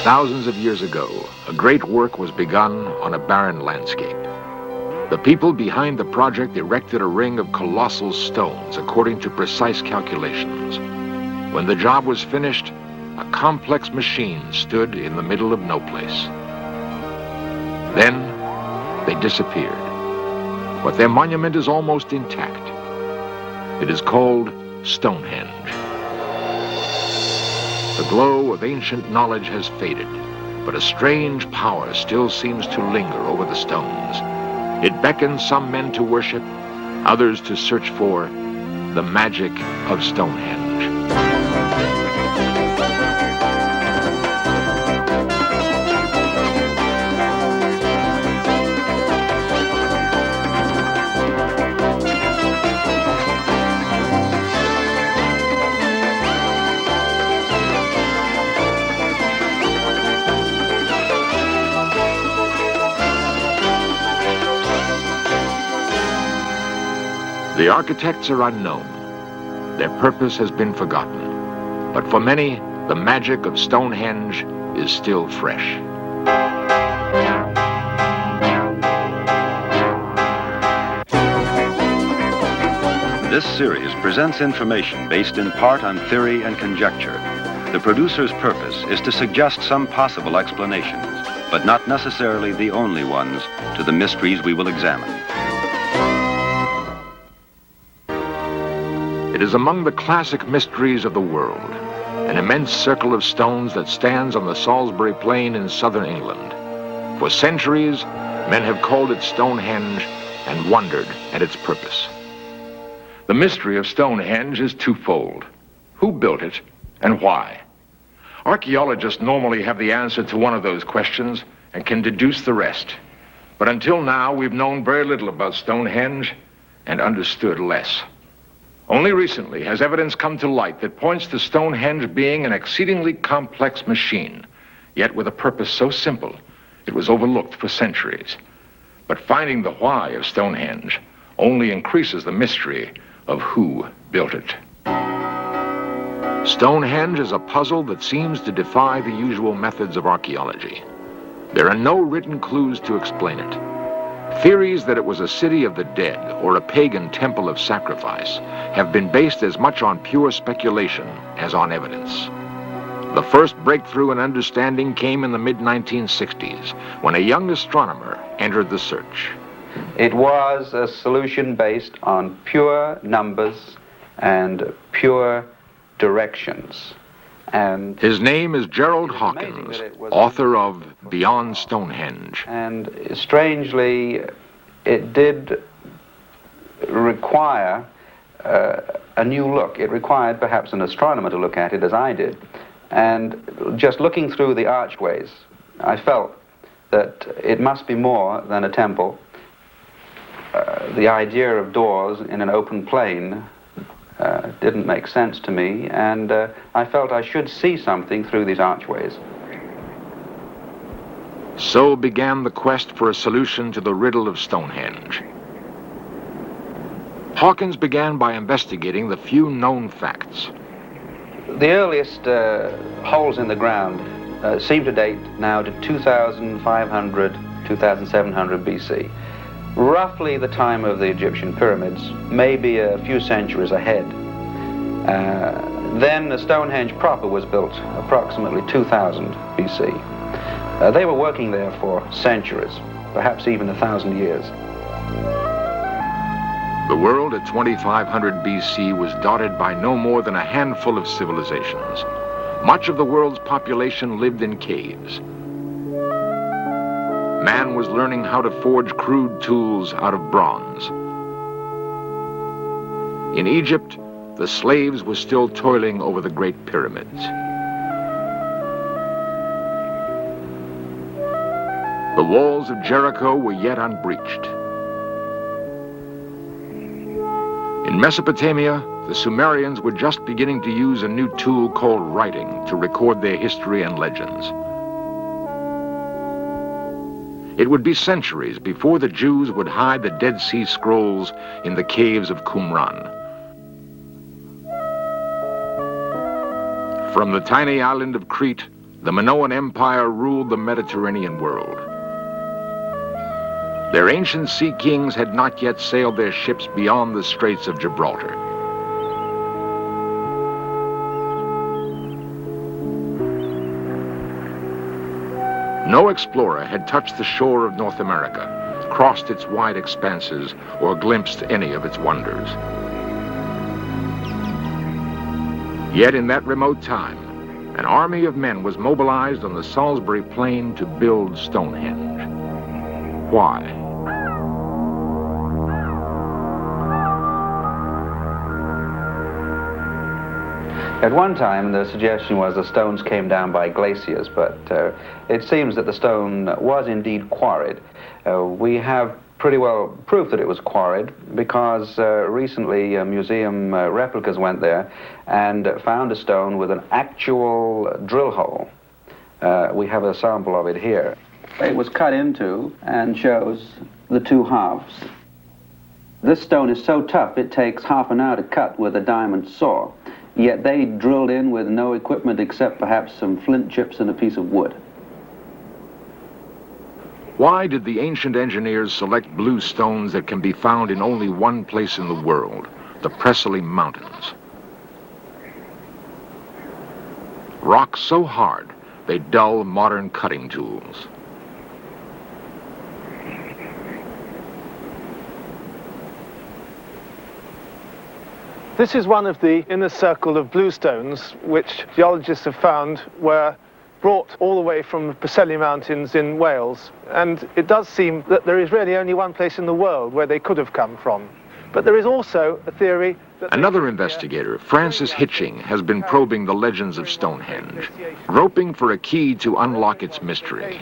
Thousands of years ago, a great work was begun on a barren landscape. The people behind the project erected a ring of colossal stones according to precise calculations. When the job was finished, a complex machine stood in the middle of no place. Then they disappeared, but their monument is almost intact. It is called Stonehenge. The glow of ancient knowledge has faded, but a strange power still seems to linger over the stones. It beckons some men to worship, others to search for the magic of Stonehenge. The architects are unknown. Their purpose has been forgotten. But for many, the magic of Stonehenge is still fresh. This series presents information based in part on theory and conjecture. The producer's purpose is to suggest some possible explanations, but not necessarily the only ones, to the mysteries we will examine. It is among the classic mysteries of the world, an immense circle of stones that stands on the Salisbury Plain in southern England. For centuries, men have called it Stonehenge and wondered at its purpose. The mystery of Stonehenge is twofold. Who built it and why? Archaeologists normally have the answer to one of those questions and can deduce the rest. But until now, we've known very little about Stonehenge and understood less. Only recently has evidence come to light that points to Stonehenge being an exceedingly complex machine, yet with a purpose so simple, it was overlooked for centuries. But finding the why of Stonehenge only increases the mystery of who built it. Stonehenge is a puzzle that seems to defy the usual methods of archaeology. There are no written clues to explain it. Theories that it was a city of the dead or a pagan temple of sacrifice have been based as much on pure speculation as on evidence. The first breakthrough in understanding came in the mid-1960s when a young astronomer entered the search. It was a solution based on pure numbers and pure directions. And his name is Gerald Hawkins, author of Beyond Stonehenge. And strangely, it did require a new look. It required perhaps an astronomer to look at it as I did. And just looking through the archways, I felt that it must be more than a temple. The idea of doors in an open plain didn't make sense to me, and I felt I should see something through these archways. So began the quest for a solution to the riddle of Stonehenge. Hawkins began by investigating the few known facts. The earliest holes in the ground seem to date now to 2,500, 2,700 BC. Roughly the time of the Egyptian pyramids, maybe a few centuries ahead. Then Stonehenge proper was built approximately 2000 BC. They were working there for centuries, perhaps even 1,000 years. The world at 2500 BC was dotted by no more than a handful of civilizations. Much of the world's population lived in caves. Man was learning how to forge crude tools out of bronze. In Egypt, the slaves were still toiling over the Great Pyramids. The walls of Jericho were yet unbreached. In Mesopotamia, the Sumerians were just beginning to use a new tool called writing to record their history and legends. It would be centuries before the Jews would hide the Dead Sea Scrolls in the caves of Qumran. From the tiny island of Crete, the Minoan Empire ruled the Mediterranean world. Their ancient sea kings had not yet sailed their ships beyond the Straits of Gibraltar. No explorer had touched the shore of North America, crossed its wide expanses, or glimpsed any of its wonders. Yet in that remote time, an army of men was mobilized on the Salisbury Plain to build Stonehenge. Why? At one time, the suggestion was the stones came down by glaciers, but it seems that the stone was indeed quarried. We have pretty well proof that it was quarried because recently museum replicas went there and found a stone with an actual drill hole. We have a sample of it here. It was cut into and shows the two halves. This stone is so tough it takes half an hour to cut with a diamond saw. Yet they drilled in with no equipment except perhaps some flint chips and a piece of wood. Why did the ancient engineers select blue stones that can be found in only one place in the world, the Presley Mountains? Rocks so hard, they dull modern cutting tools. This is one of the inner circle of bluestones which geologists have found were brought all the way from the Preseli Mountains in Wales. And it does seem that there is really only one place in the world where they could have come from. But there is also a theory that... Another investigator, Francis Hitching, has been probing the legends of Stonehenge, groping for a key to unlock its mystery.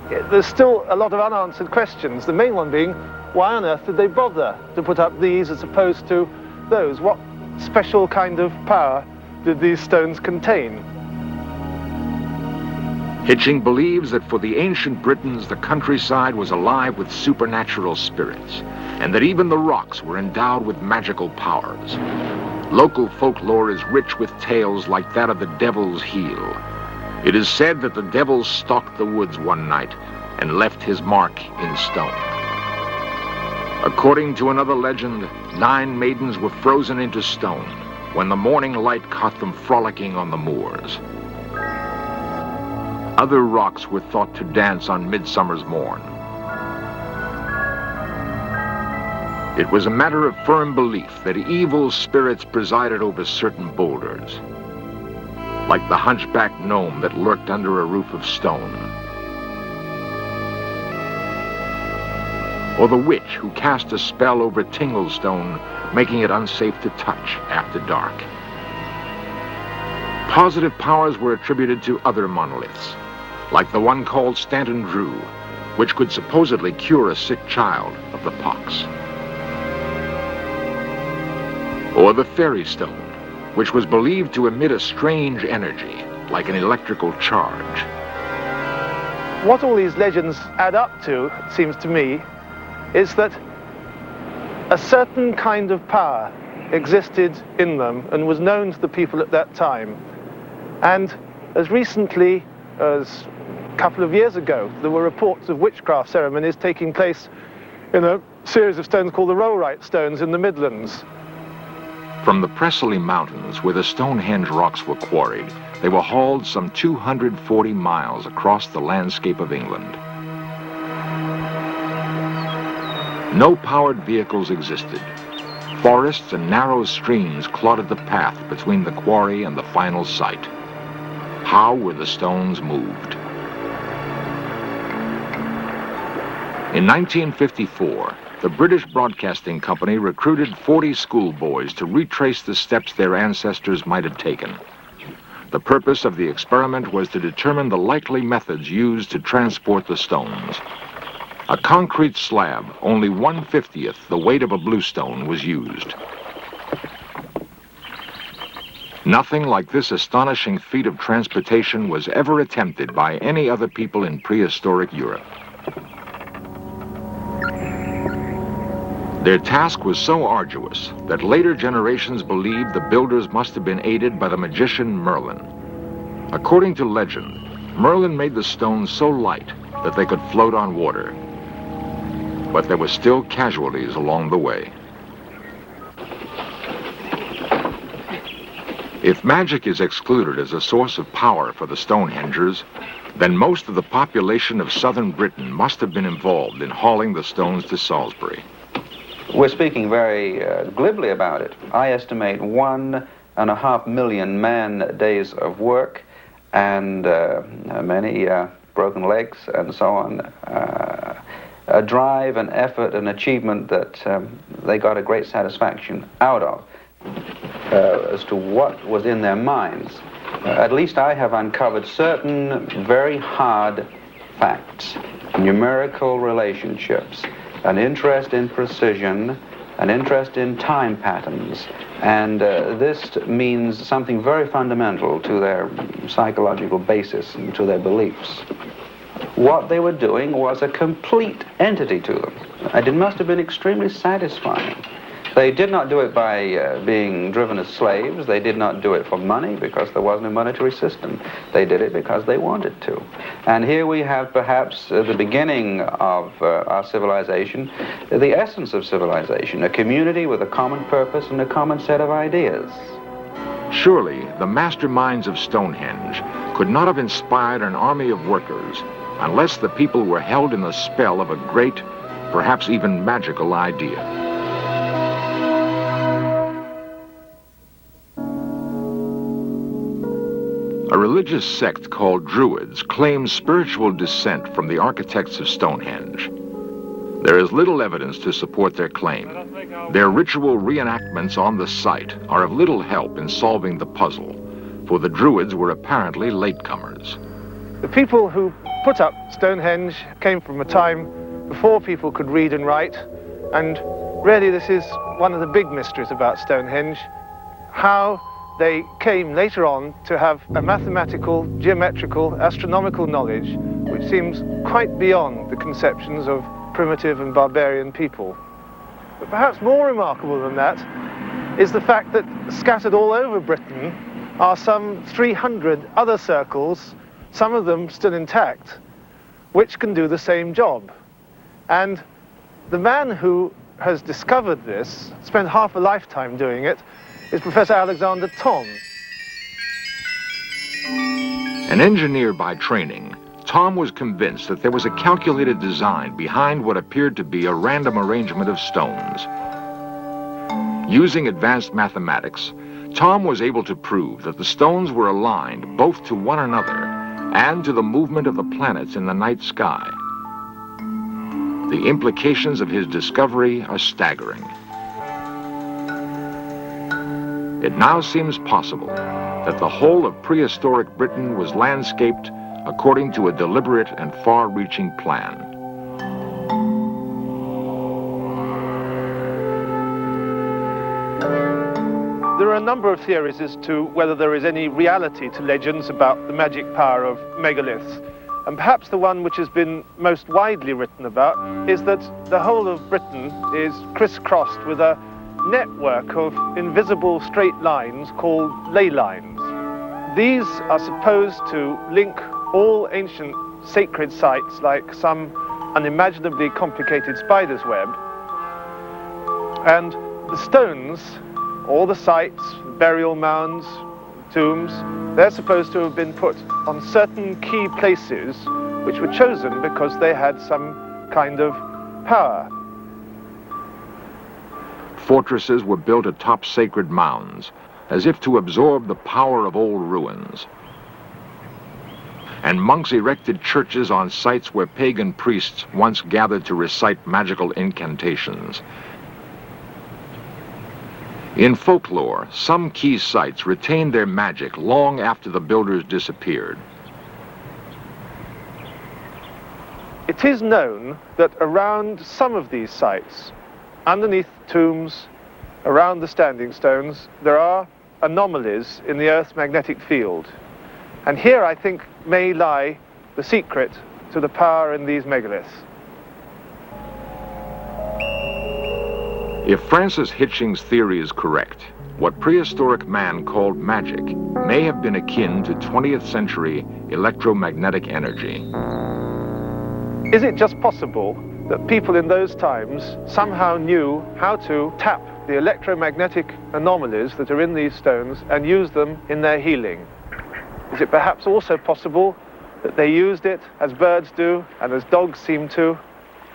There's still a lot of unanswered questions, the main one being, why on earth did they bother to put up these as opposed to those? What special kind of power did these stones contain? Hitching believes that for the ancient Britons, the countryside was alive with supernatural spirits, and that even the rocks were endowed with magical powers. Local folklore is rich with tales like that of the Devil's Heel. It is said that the devil stalked the woods one night and left his mark in stone. According to another legend, 9 maidens were frozen into stone when the morning light caught them frolicking on the moors. Other rocks were thought to dance on midsummer's morn. It was a matter of firm belief that evil spirits presided over certain boulders, like the hunchback gnome that lurked under a roof of stone, or the witch who cast a spell over Tinglestone, making it unsafe to touch after dark. Positive powers were attributed to other monoliths, like the one called Stanton Drew, which could supposedly cure a sick child of the pox. Or the Fairy Stone, which was believed to emit a strange energy, like an electrical charge. What all these legends add up to, it seems to me, is that a certain kind of power existed in them and was known to the people at that time. And as recently as a couple of years ago, there were reports of witchcraft ceremonies taking place in a series of stones called the Rollright Stones in the Midlands. From the Presley Mountains, where the Stonehenge rocks were quarried, they were hauled some 240 miles across the landscape of England. No powered vehicles existed. Forests and narrow streams clotted the path between the quarry and the final site. How were the stones moved? In 1954, the British Broadcasting Company recruited 40 schoolboys to retrace the steps their ancestors might have taken. The purpose of the experiment was to determine the likely methods used to transport the stones. A concrete slab, only 1/50th the weight of a bluestone, was used. Nothing like this astonishing feat of transportation was ever attempted by any other people in prehistoric Europe. Their task was so arduous that later generations believed the builders must have been aided by the magician Merlin. According to legend, Merlin made the stones so light that they could float on water. But there were still casualties along the way. If magic is excluded as a source of power for the Stonehengers, then most of the population of southern Britain must have been involved in hauling the stones to Salisbury. We're speaking very glibly about it. I estimate 1.5 million man-days of work and many broken legs and so on. A drive, an effort, an achievement that they got a great satisfaction out of. As to what was in their minds, at least I have uncovered certain very hard facts, numerical relationships, an interest in precision, an interest in time patterns, and this means something very fundamental to their psychological basis and to their beliefs. What they were doing was a complete entity to them, and it must have been extremely satisfying. They did not do it by being driven as slaves. They did not do it for money because there wasn't a monetary system. They did it because they wanted to. And here we have perhaps the beginning of our civilization, the essence of civilization, a community with a common purpose and a common set of ideas. Surely, the masterminds of Stonehenge could not have inspired an army of workers unless the people were held in the spell of a great, perhaps even magical idea. A religious sect called Druids claims spiritual descent from the architects of Stonehenge. There is little evidence to support their claim. Their ritual reenactments on the site are of little help in solving the puzzle, for the Druids were apparently latecomers. The people who put up Stonehenge came from a time before people could read and write, and really this is one of the big mysteries about Stonehenge, how they came later on to have a mathematical, geometrical, astronomical knowledge which seems quite beyond the conceptions of primitive and barbarian people. But perhaps more remarkable than that is the fact that scattered all over Britain are some 300 other circles, some of them still intact, which can do the same job. And the man who has discovered this, spent half a lifetime doing it, is Professor Alexander Thom. An engineer by training, Thom was convinced that there was a calculated design behind what appeared to be a random arrangement of stones. Using advanced mathematics, Thom was able to prove that the stones were aligned both to one another and to the movement of the planets in the night sky. The implications of his discovery are staggering. It now seems possible that the whole of prehistoric Britain was landscaped according to a deliberate and far-reaching plan. There are a number of theories as to whether there is any reality to legends about the magic power of megaliths. And perhaps the one which has been most widely written about is that the whole of Britain is crisscrossed with a network of invisible straight lines called ley lines. These are supposed to link all ancient sacred sites like some unimaginably complicated spider's web. And the stones, all the sites, burial mounds, tombs, they're supposed to have been put on certain key places which were chosen because they had some kind of power. Fortresses were built atop sacred mounds, as if to absorb the power of old ruins. And monks erected churches on sites where pagan priests once gathered to recite magical incantations. In folklore, some key sites retained their magic long after the builders disappeared. It is known that around some of these sites, underneath tombs, around the standing stones, there are anomalies in the Earth's magnetic field. And here, I think, may lie the secret to the power in these megaliths. If Francis Hitching's theory is correct, What prehistoric man called magic may have been akin to 20th century electromagnetic energy. Is it just possible that people in those times somehow knew how to tap the electromagnetic anomalies that are in these stones and use them in their healing? Is it perhaps also possible that they used it, as birds do and as dogs seem to,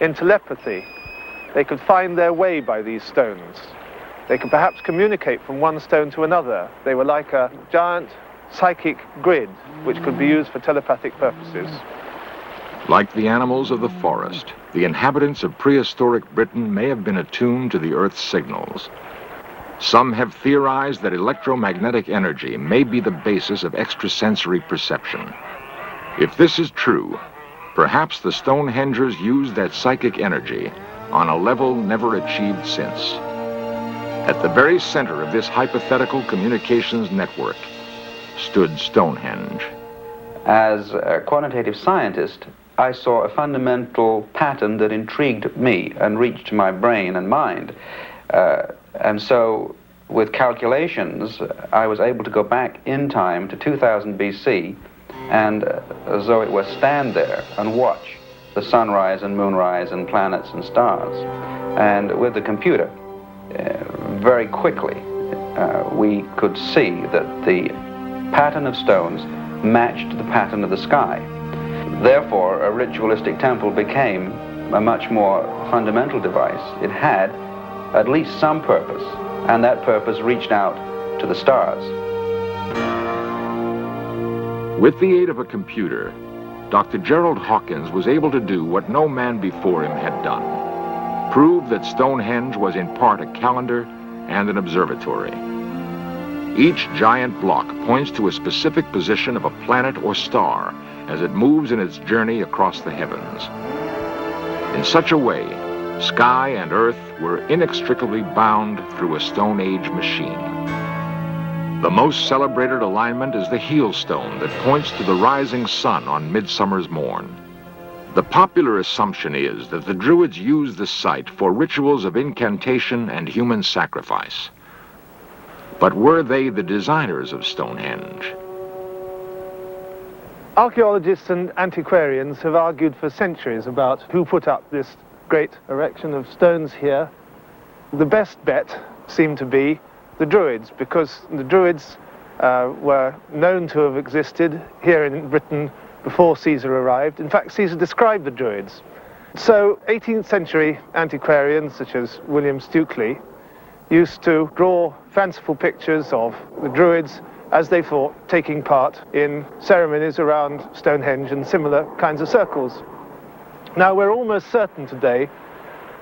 in telepathy? They could find their way by these stones. They could perhaps communicate from one stone to another. They were like a giant psychic grid which could be used for telepathic purposes. Like the animals of the forest, the inhabitants of prehistoric Britain may have been attuned to the Earth's signals. Some have theorized that electromagnetic energy may be the basis of extrasensory perception. If this is true, perhaps the Stonehengers used that psychic energy on a level never achieved since. At the very center of this hypothetical communications network stood Stonehenge. As a quantitative scientist, I saw a fundamental pattern that intrigued me and reached my brain and mind. And so, with calculations, I was able to go back in time to 2000 BC and, as though it were, stand there and watch the sunrise and moonrise and planets and stars. And with the computer, very quickly, we could see that the pattern of stones matched the pattern of the sky. Therefore, a ritualistic temple became a much more fundamental device. It had at least some purpose, and that purpose reached out to the stars. With the aid of a computer, Dr. Gerald Hawkins was able to do what no man before him had done: prove that Stonehenge was in part a calendar and an observatory. Each giant block points to a specific position of a planet or star as it moves in its journey across the heavens. In such a way, sky and earth were inextricably bound through a Stone Age machine. The most celebrated alignment is the heel stone that points to the rising sun on midsummer's morn. The popular assumption is that the Druids used the site for rituals of incantation and human sacrifice. But were they the designers of Stonehenge? Archaeologists and antiquarians have argued for centuries about who put up this great erection of stones here. The best bet seemed to be the Druids, because the Druids were known to have existed here in Britain before Caesar arrived. In fact, Caesar described the Druids. So 18th century antiquarians such as William Stukely used to draw fanciful pictures of the Druids as they thought taking part in ceremonies around Stonehenge and similar kinds of circles. Now, we're almost certain today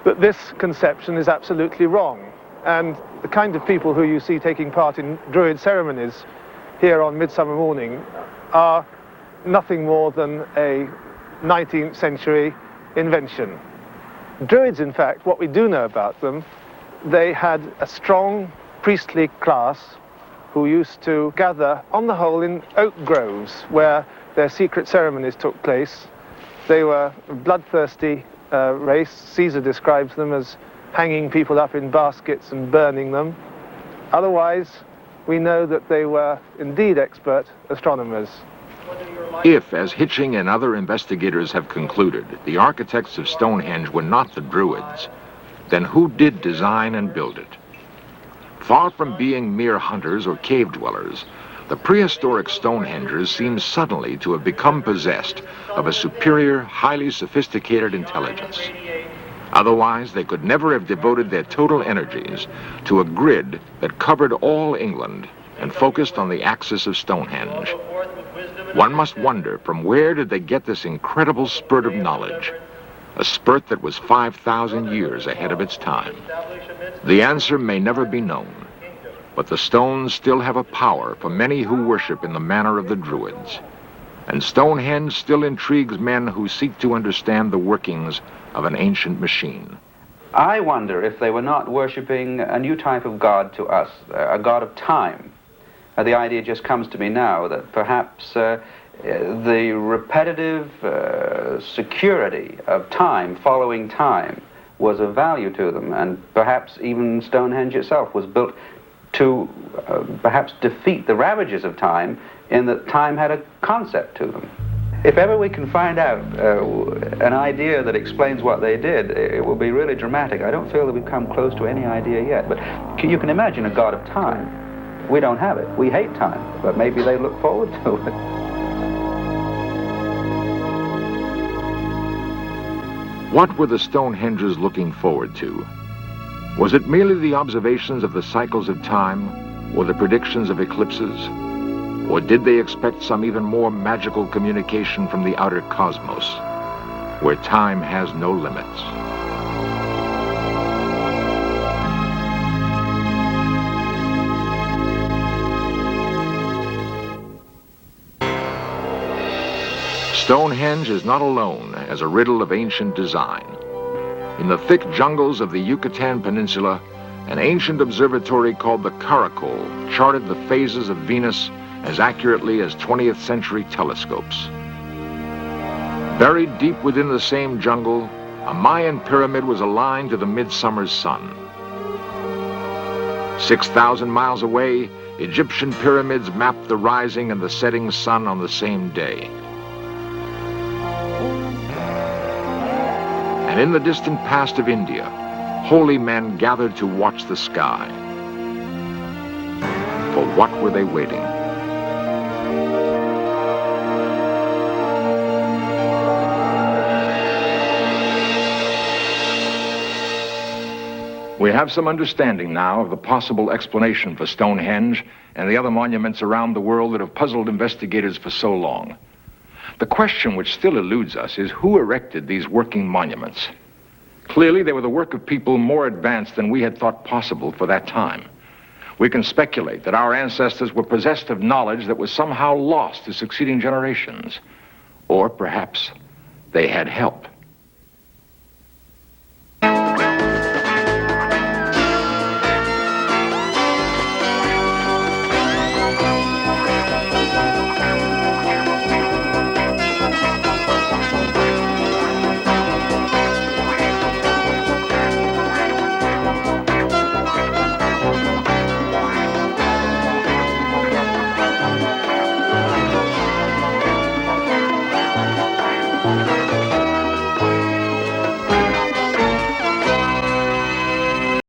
that this conception is absolutely wrong, and the kind of people who you see taking part in Druid ceremonies here on Midsummer Morning are nothing more than a 19th century invention. Druids, in fact, what we do know about them, they had a strong priestly class who used to gather, on the whole, in oak groves where their secret ceremonies took place. They were a bloodthirsty race. Caesar describes them as hanging people up in baskets and burning them. Otherwise, we know that they were indeed expert astronomers. If, as Hitching and other investigators have concluded, the architects of Stonehenge were not the Druids, then who did design and build it? Far from being mere hunters or cave dwellers, the prehistoric Stonehengers seem suddenly to have become possessed of a superior, highly sophisticated intelligence. Otherwise, they could never have devoted their total energies to a grid that covered all England and focused on the axis of Stonehenge. One must wonder, from where did they get this incredible spurt of knowledge? A spurt that was 5,000 years ahead of its time. The answer may never be known, but the stones still have a power for many who worship in the manner of the Druids. And Stonehenge still intrigues men who seek to understand the workings of an ancient machine. I wonder if they were not worshipping a new type of god to us, a god of time. The idea just comes to me now that perhaps the repetitive security of time, following time, was of value to them, and perhaps even Stonehenge itself was built to perhaps defeat the ravages of time in that time had a concept to them. If ever we can find out an idea that explains what they did, it will be really dramatic. I don't feel that we've come close to any idea yet, but you can imagine a god of time. We don't have it. We hate time, but maybe they look forward to it. What were the Stonehengers looking forward to? Was it merely the observations of the cycles of time, or the predictions of eclipses? Or did they expect some even more magical communication from the outer cosmos, where time has no limits? Stonehenge is not alone as a riddle of ancient design. In the thick jungles of the Yucatan Peninsula, an ancient observatory called the Caracol charted the phases of Venus as accurately as 20th century telescopes. Buried deep within the same jungle, a Mayan pyramid was aligned to the midsummer's sun. 6,000 miles away, Egyptian pyramids mapped the rising and the setting sun on the same day. And in the distant past of India, holy men gathered to watch the sky. For what were they waiting? We have some understanding now of the possible explanation for Stonehenge and the other monuments around the world that have puzzled investigators for so long. The question which still eludes us is who erected these working monuments? Clearly, they were the work of people more advanced than we had thought possible for that time. We can speculate that our ancestors were possessed of knowledge that was somehow lost to succeeding generations. Or perhaps they had help.